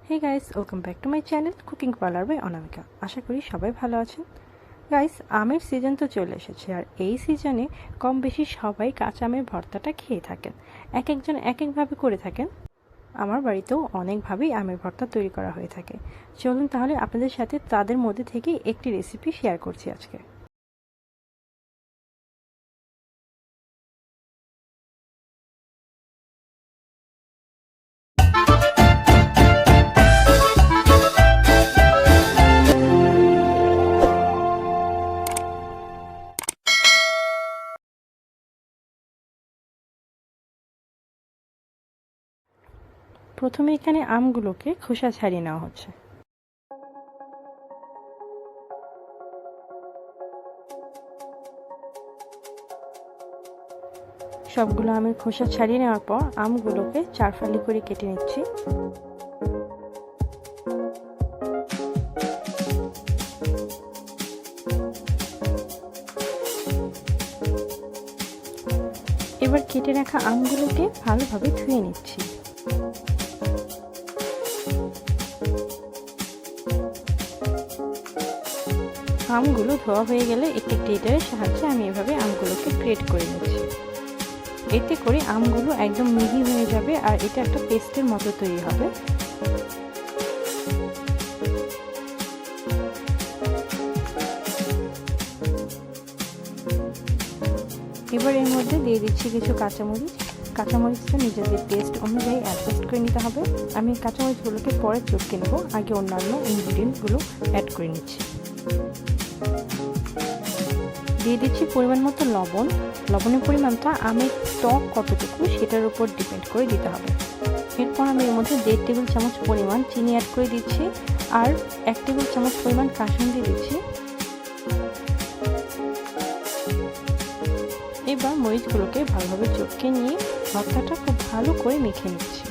Hey guys, welcome back to my channel cooking parlour by Anamika. আশা করি সবাই ভালো আছেন। গাইস, আমের সিজন তো চলে এসেছে, আর এই সিজনে কম বেশি সবাই কাঁচা আমের ভর্তাটা খেয়ে থাকেন। এক একজন এক একভাবে করে থাকেন। আমার বাড়িতেও অনেকভাবেই আমের ভর্তা তৈরি করা হয়ে থাকে। চলুন তাহলে আপনাদের সাথে তাদের মধ্যে থেকেই একটি রেসিপি শেয়ার করছি আজকে। প্রথমে এখানে আমগুলোকে খোসা ছাড়িয়ে নেওয়া হচ্ছে। সবগুলো আমের খোসা ছাড়িয়ে নেওয়ার পর আমগুলোকে 4 ফালি করে কেটে নিচ্ছি। এবার কেটে রাখা আমগুলোকে ভালোভাবে ধুয়ে নিচ্ছি। আমগুলো ধোয়া হয়ে গেলে একটি গ্রেটারের সাহায্যে আমি এভাবে আমগুলোকে গ্রেট করে নিচ্ছি। এতে করে আমগুলো একদম মিহি হয়ে যাবে আর এটা একটা পেস্টের মতো তৈরি হবে। এবার এর মধ্যে দিয়ে দিচ্ছি কিছু কাঁচামরিচ। কাঁচামরিচটা নিজেদের টেস্ট অনুযায়ী অ্যাডজাস্ট করে নিতে হবে। আমি কাঁচামরিচগুলোকে পরে চটকে নেব, আগে অন্যান্য ইনগ্রিডিয়েন্টগুলো অ্যাড করে নিচ্ছি। দিয়ে দিচ্ছি পরিমাণ মতো লবণ। লবণের পরিমাণটা আমের টক কতটুকু সেটার উপর ডিপেন্ড করে দিতে হবে। এরপর আমি এর মধ্যে 1.5 টেবিল চামচ পরিমাণ চিনি অ্যাড করে দিচ্ছি, আর 1 টেবিল চামচ পরিমাণ কাসুন্দি দিচ্ছি। এবার মরিচগুলোকে ভালোভাবে চটকে নিয়ে ভর্তাটা খুব ভালো করে মেখে নিচ্ছি।